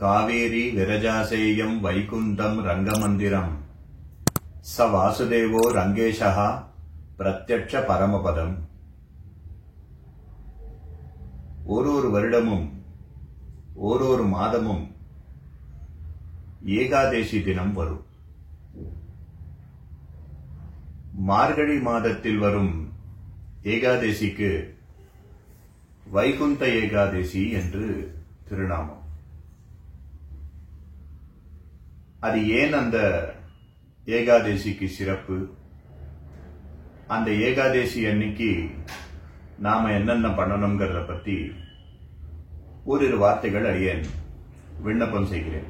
காவேரி விரஜாசேயம் வைகுந்தம் ரங்கமந்திரம் ச வாசுதேவோ ரங்கேஷா பிரத்யட்ச பரமபதம். ஒரு வருடமும் ஒரு மாதமும் ஏகாதேசி தினம் வரும். மார்கழி மாதத்தில் வரும் ஏகாதேசிக்கு வைகுந்த ஏகாதேசி என்று திருநாமம். அது ஏன் அந்த ஏகாதேசிக்கு சிறப்பு, அந்த ஏகாதேசி அன்னைக்கு நாம என்னென்ன பண்ணணுங்கிறத பத்தி ஓரிரு வார்த்தைகள் அடியேன் விண்ணப்பம் செய்கிறேன்.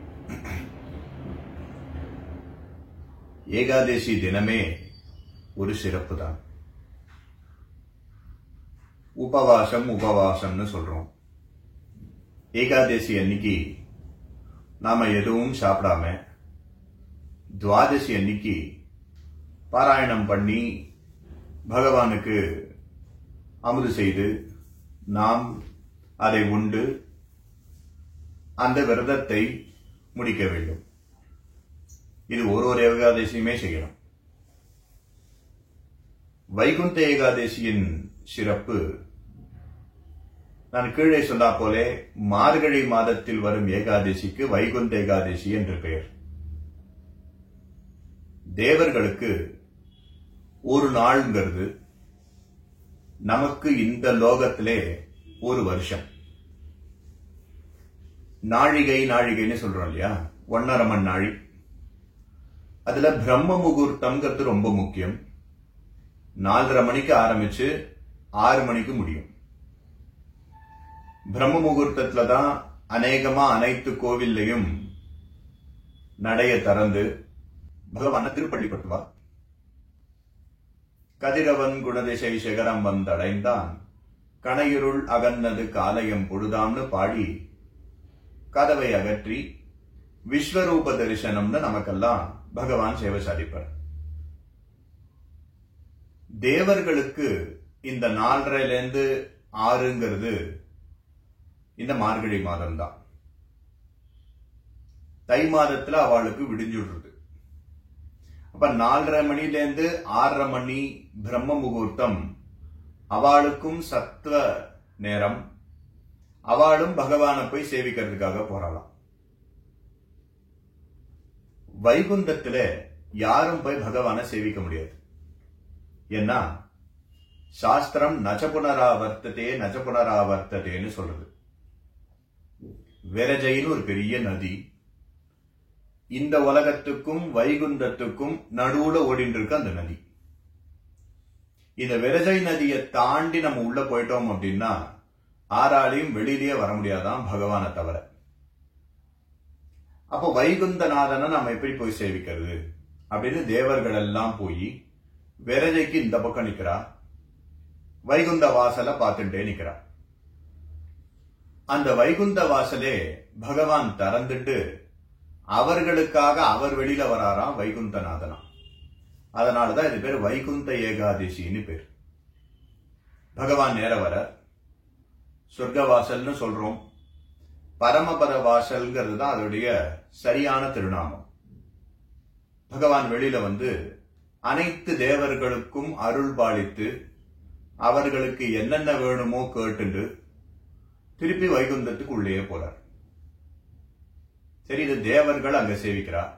ஏகாதேசி தினமே ஒரு சிறப்பு தான். உபவாசம்னு சொல்றோம். ஏகாதேசி அன்னைக்கு நாம எதுவும் சாப்பிடாம துவாதசி அன்னைக்கு பாராயணம் பண்ணி பகவானுக்கு அமுது செய்து நாம் அதை உண்டு அந்த விரதத்தை முடிக்க வேண்டும். இது ஒரு ஏகாதசியுமே செய்யணும். வைகுந்த ஏகாதசியின் சிறப்பு நான் கீழே சொன்னா போலே மார்கழி மாதத்தில் வரும் ஏகாதசிக்கு வைகுந்த ஏகாதசி என்று பெயர். தேவர்களுக்கு ஒரு நாள்ங்கிறது நமக்கு இந்த லோகத்திலே ஒரு வருஷம். நாழிகைன்னு சொல்றோம் இல்லையா, 1.5 மணி நாழி. அதுல பிரம்ம முகூர்த்தம்ங்கிறது ரொம்ப முக்கியம். 4:30 மணிக்கு ஆரம்பிச்சு 6 மணிக்கு முடியும். பிரம்ம முகூர்த்தத்துல தான் அநேகமா அனைத்து கோவில்லையும் நடைய திறந்து பகவான திருப்பள்ளிப்பட்டுவா. கதிரவன் குணதிசை சிகரம் வந்தடைந்தான், கணையுருள் அகன்னது காலயம் பொழுதாம்னு பாடி கதவை அகற்றி விஸ்வரூப தரிசனம்னு நமக்கெல்லாம் பகவான் சேவை சாதிப்பார். தேவர்களுக்கு இந்த 4:30 6 இந்த மார்கழி மாதம் தான். தை மாதத்துல அவளுக்கு விடிஞ்சுடுறது. அப்ப 4:30 மணிலேருந்து 6:30 மணி பிரம்ம முகூர்த்தம். அவளுக்கும் சத்துவ நேரம். அவளும் பகவானை போய் சேவிக்கிறதுக்காக போறாளாம். வைகுந்தத்துல யாரும் போய் பகவானை சேவிக்க முடியாது. ஏன்னா சாஸ்திரம் நச்சபுனராவர்த்ததேன்னு சொல்றது. விரஜைன்னு ஒரு பெரிய நதி இந்த உலகத்துக்கும் வைகுந்தத்துக்கும் நடுவுல ஓடிட்டு இருக்கு அந்த நதி. இந்த விரஜை நதியை தாண்டி நம்ம உள்ள போயிட்டோம் அப்படின்னா ஆறாலையும் வெளியிலேயே வர முடியாதான் பகவானை தவிர. அப்போ வைகுந்தநாதனை நம்ம எப்படி போய் சேவிக்கிறது அப்படின்னு தேவர்கள் எல்லாம் போய் விரஜைக்கு இந்த பக்கம் நிக்கிறா, வைகுந்த வாசலை பார்த்துட்டே நிக்கிறா. அந்த வைகுந்த வாசலே பகவான் திறந்துட்டு அவர்களுக்காக அவர் வெளியில வராராம் வைகுந்தநாதனா. அதனாலதான் இது பேர் வைகுந்த ஏகாதசின்னு பேர். பகவான் நேர வர சொர்க்க வாசல்னு சொல்றோம். பரமபத வாசல்ங்கிறது தான் அதோடைய சரியான திருநாமம். பகவான் வெளியில வந்து அனைத்து தேவர்களுக்கும் அருள் பாலித்து அவர்களுக்கு என்னென்ன வேணுமோ கேட்டு திருப்பி வைகுந்தத்துக்கு உள்ளே போறார். சரி, இது தேவர்கள் அங்க சேவிக்கிறார்.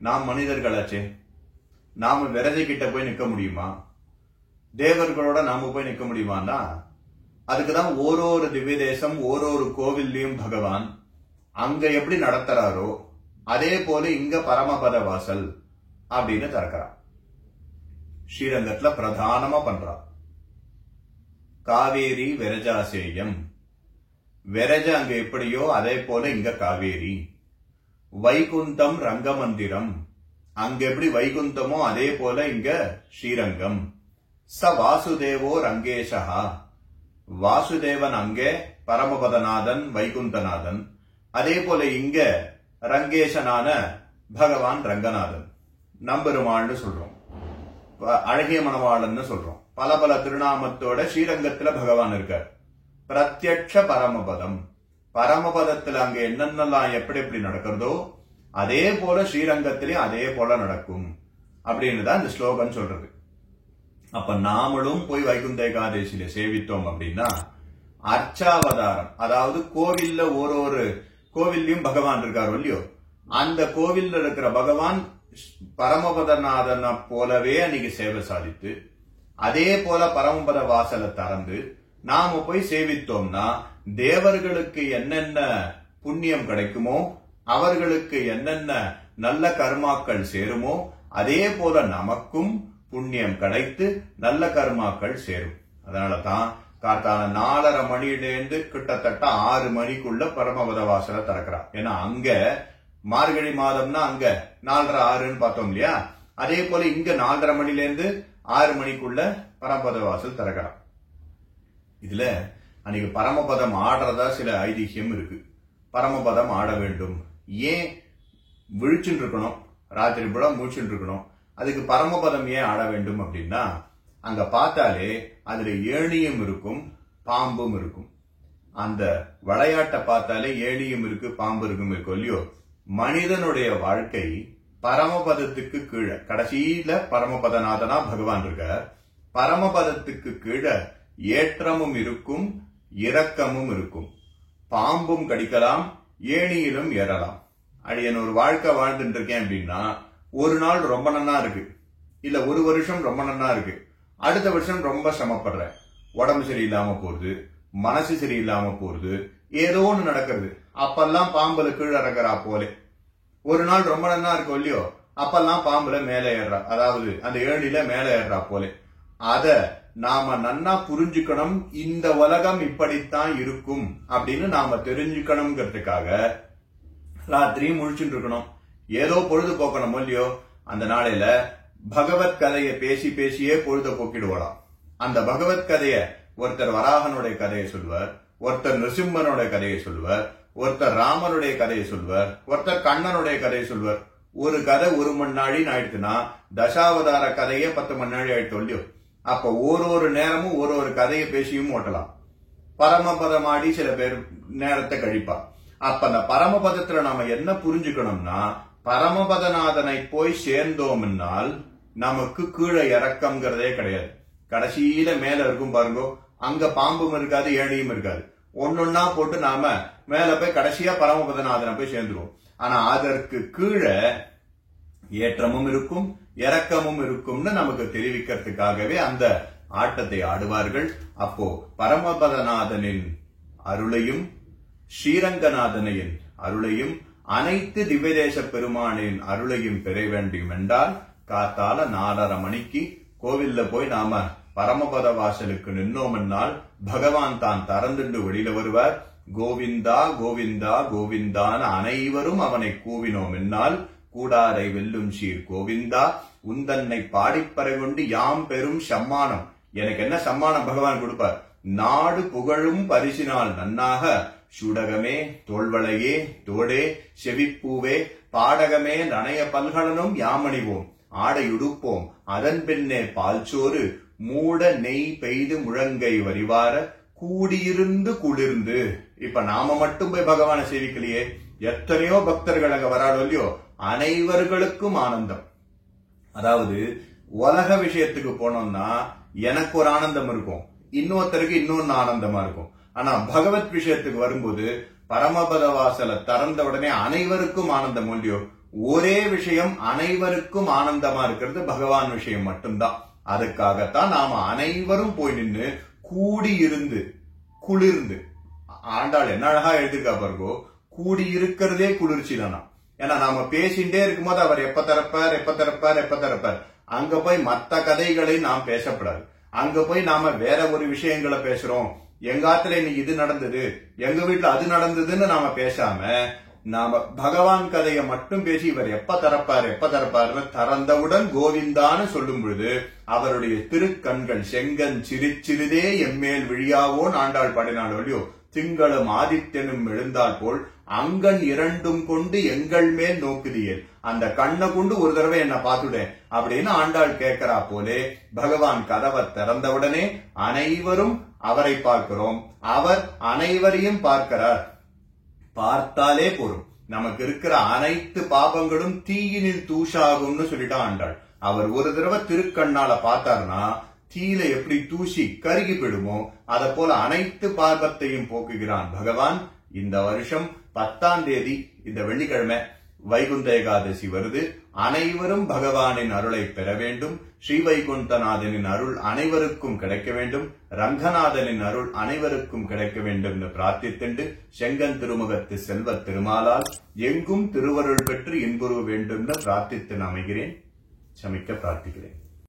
நாம் மனிதர்களாச்சே, நாம விரஜை கிட்ட போய் நிக்க முடியுமா? தேவர்களோட நாம போய் நிக்க முடியுமான்னா அதுக்குதான் ஒரு திவ்ய தேசம் ஒரு கோவில்லையும் பகவான் அங்க எப்படி நடத்துறாரோ அதே போல இங்க பரமபத வாசல் அப்படின்னு திறக்கிறார். ஸ்ரீரங்கத்துல பிரதானமா பண்றா. காவேரி விரஜாசேயம். விரஜ அங்க எப்படியோ அதே போல இங்க காவேரி. வைகுந்தம் ரங்கமந்திரம். அங்க எப்படி வைகுந்தமோ அதே போல இங்க ஸ்ரீரங்கம். ச வாசுதேவோ ரங்கேஷா. வாசுதேவன் அங்கே பரமபதநாதன் வைகுந்தநாதன். அதே போல இங்க ரங்கேசனான பகவான் ரங்கநாதன். நம்பெருமாள்னு சொல்றோம், அழகிய மணவாளன்னு சொல்றோம். பல திருநாமத்தோட ஸ்ரீரங்கத்துல பகவான் இருக்கார். பிரத்யட்ச பரமபதம். பரமபதத்துல அங்க என்னென்னலாம் எப்படி எப்படி நடக்கிறதோ அதே போல ஸ்ரீரங்கத்திலேயும் அதே போல நடக்கும் அப்படின்னு தான் இந்த ஸ்லோகன் சொல்றது. அப்ப நாமளும் போய் வைகுந்த ஏகாதசியில சேவித்தோம் அப்படின்னா அர்ச்சாவதாரம், அதாவது கோவில்ல ஒரு கோவில்லையும் பகவான் இருக்காரு இல்லையோ, அந்த கோவில்ல இருக்கிற பகவான் பரமபதநாதனை போலவே அன்னைக்கு சேவை சாதித்து அதே போல பரமபத வாசலை திறந்து நாம போய் சேவித்தோம்னா தேவர்களுக்கு என்னென்ன புண்ணியம் கிடைக்குமோ, அவர்களுக்கு என்னென்ன நல்ல கர்மாக்கள் சேருமோ அதே போல நமக்கும் புண்ணியம் கிடைத்து நல்ல கர்மாக்கள் சேரும். அதனாலதான் காத்தால 4:30 மணியிலேருந்து கிட்டத்தட்ட 6 மணிக்குள்ள பரமபத வாசலை திறக்கிறார். ஏன்னா அங்க மார்கழி மாதம்னா அங்க 4:30 6ன்னு பார்த்தோம் இல்லையா, அதே போல இங்க 4:30 மணிலேருந்து 6 மணிக்குள்ள பரமபத வாசல் திறக்கிறார். இதுல அன்னைக்கு பரமபதம் ஆடுறதா சில ஐதிஹ்யம் இருக்கு. பரமபதம் ஆட வேண்டும், ஏன் விழிச்சுட்டு இருக்கணும், ராத்திரி போல முழிச்சுட்டு இருக்கணும், அதுக்கு பரமபதம் ஏன் ஆட வேண்டும் அப்படின்னா அங்க பார்த்தாலே அதுல ஏணியும் இருக்கும் பாம்பும் இருக்கும். அந்த விளையாட்டை பார்த்தாலே ஏணியும் இருக்கு பாம்பு இருக்கும் இல்லையோ. மனிதனுடைய வாழ்க்கை பரமபதத்துக்கு கீழே, கடைசியில பரமபதநாதனா பகவான் இருக்க, பரமபதத்துக்கு கீழே ஏற்றமும் இருக்கும் இரக்கமும் இருக்கும். பாம்பும் கடிக்கலாம், ஏணியிலும் ஏறலாம். அடியன் ஒரு வாழ்க்கை வாழ்ந்துட்டு இருக்கேன் அப்படின்னா ஒரு நாள் ரொம்ப நன்னா இருக்கு, இல்ல ஒரு வருஷம் ரொம்ப நன்னா இருக்கு, அடுத்த வருஷம் ரொம்ப சிரமப்படுறேன், உடம்பு சரியில்லாம போறது, மனசு சரியில்லாம போறது, ஏதோ ஒண்ணு நடக்கிறது. அப்பெல்லாம் பாம்புல கீழே இறங்குறா போல. ஒரு நாள் ரொம்ப நன்னா இருக்கும் இல்லையோ, அப்பெல்லாம் பாம்புல மேல ஏறா, அதாவது அந்த ஏணில மேல ஏறா போல. அத நாம நன்னா புரிஞ்சுக்கணும், இந்த உலகம் இப்படித்தான் இருக்கும் அப்படின்னு நாம தெரிஞ்சுக்கணுங்கிறதுக்காக ராத்திரி முழிச்சுட்டு இருக்கணும், ஏதோ பொழுது போக்கணும் இல்லையோ. அந்த நாளையில பகவத் கதையை பேசி பேசியே பொழுத போக்கிடுவாளாம். அந்த பகவத் கதைய ஒருத்தர் வராகனுடைய கதையை சொல்வார், ஒருத்தர் நிருசிம்மனுடைய கதையை சொல்வார், ஒருத்தர் ராமனுடைய கதையை சொல்வார், ஒருத்தர் கண்ணனுடைய கதையை சொல்வார். ஒரு கதை 1 மணி நாளின்னு ஆயிடுச்சுன்னா தசாவதார கதையே 10 மணி நாளி ஆயிடுச்சு இல்லையோ. அப்ப ஒரு நேரமும் ஒரு கதையை பேசியும் ஓட்டலாம். பரமபதமாடி சில பேர் நேரத்தை கழிப்பா. அப்ப அந்த பரமபதத்துல நாம என்ன புரிஞ்சுக்கணும்னா, பரமபதநாதனை போய் சேர்ந்தோம்னால் நமக்கு கீழே இறக்கம்ங்கிறதே கிடையாது. கடைசியில மேல இருக்கும் பாருங்க, அங்க பாம்பும் இருக்காது ஏணியும் இருக்காது. ஒன்னொன்னா போட்டு நாம மேல போய் கடைசியா பரமபதநாதனை போய் சேர்ந்துருவோம். ஆனா அதற்கு கீழே ஏற்றமும் இருக்கும் இறக்கமும் இருக்கும்னு நமக்கு தெரிவிக்கிறதுக்காகவே அந்த ஆட்டத்தை ஆடுவார்கள். அப்போ பரமபதநாதனின் அருளையும் ஸ்ரீரங்கநாதனின் அருளையும் அனைத்து திவ்யதேச பெருமானின் அருளையும் பெற வேண்டும் என்றால் காத்தால 4:30 மணிக்கு கோவில்ல போய் நாம பரமபத வாசலுக்கு நின்னோம்னால் பகவான் தான் திறந்துண்டு வெளியில வருவார். கோவிந்தா கோவிந்தா கோவிந்தான்னு அனைவரும் அவனை கூவினோம் என்னால் கூடாரை வெல்லும் சீர் கோவிந்தா உந்தன்னை பாடிப்பறை கொண்டு யாம் பெரும் சம்மானம். எனக்கு என்ன சம்மானம் பகவான் கொடுப்பார்? நாடு புகழும் பரிசினால் நன்னாக சுடகமே தோள்வளையே தோடே செவிப்பூவே பாடகமே நனைய பல்கலனும் யாமணிவோம் ஆடையுடுப்போம் அதன் பின்னே பால்சோறு மூட நெய் பெய்து முழங்கை வரிவார கூடியிருந்து குளிர்ந்து. இப்ப நாம மட்டும் போய் பகவானை சேவிக்கலையே, எத்தனையோ பக்தர்கள் அங்க வராளோ இல்லையோ, அனைவர்களுக்கும் ஆனந்தம். அதாவது உலக விஷயத்துக்கு போனோம்னா எனக்கு ஒரு ஆனந்தம் இருக்கும், இன்னொருத்தருக்கு இன்னொன்னு ஆனந்தமா இருக்கும். ஆனா பகவத் விஷயத்துக்கு வரும்போது பரமபத வாசலை திறந்த உடனே அனைவருக்கும் ஆனந்தம் இல்லையோ. ஒரே விஷயம் அனைவருக்கும் ஆனந்தமா இருக்கிறது பகவான் விஷயம் மட்டும்தான். அதுக்காகத்தான் நாம அனைவரும் போய் நின்று கூடி இருந்து குளிர்ந்து. ஆண்டாள் என்ன அழகா எழுதிருக்கா பாருங்கோ, கூடி இருக்கிறதே குளிர்ச்சி தானா. ஏன்னா நாம பேசிட்டே இருக்கும்போது அவர் எப்ப திறப்பார் எப்ப திறப்பார் எப்ப திறப்பார். அங்க போய் மத்த கதைகளை நாம் பேசப்படாது. அங்க போய் நாம வேற ஒரு விஷயங்களை பேசுறோம். எங்க ஆத்துல இன்னைக்கு இது நடந்தது, எங்க வீட்டுல அது நடந்ததுன்னு நாம பேசாம நாம பகவான் கதையை மட்டும் பேசி இவர் எப்ப திறப்பாரு எப்ப திறப்பாருன்னு திறந்தவுடன் கோவிந்தான்னு சொல்லும் பொழுது அவருடைய திருக்கண்கள் செங்கன் சிறிதே எம்மேல் விழியாவோன் ஆண்டாள் பாடினாள் இல்லையோ. திங்களும் ஆதித்யனும் எழுந்தால் போல் அங்கன் இரண்டும் கொண்டு எங்கள் மேல் நோக்குதியல். அந்த கண்ணை கொண்டு ஒரு தடவை என்ன பார்த்துடேன் அப்படின்னு ஆண்டாள் கேட்கிறா போலே பகவான் கதவை திறந்தவுடனே அனைவரும் அவரை பார்க்கிறோம், அவர் அனைவரையும் பார்க்கிறார். பார்த்தாலே போரும், நமக்கு இருக்கிற அனைத்து பாபங்களும் தீயினில் தூஷாகும்னு சொல்லிட்டா ஆண்டாள். அவர் ஒரு தடவை திருக்கண்ணால பார்த்தாருன்னா தீயில எப்படி தூசி கருகி போயிடுமோ அத போல அனைத்து பாபத்தையும் போக்குகிறான் பகவான். இந்த வருஷம் 10ஆம் தேதி இந்த வெள்ளிக்கிழமை வைகுந்த ஏகாதசி வருது. அனைவரும் பகவானின் அருளை பெற வேண்டும். ஸ்ரீ வைகுண்டநாதனின் அருள் அனைவருக்கும் கிடைக்க வேண்டும். ரங்கநாதனின் அருள் அனைவருக்கும் கிடைக்க வேண்டும் என்று பிரார்த்தித்துண்டு செங்கன் திருமுகத்து செல்வ திருமாலால் எங்கும் திருவருள் பெற்று இன்புற வேண்டும் என்று பிரார்த்தித்து அமைகிறேன். சமிக்க பிரார்த்திக்கிறேன்.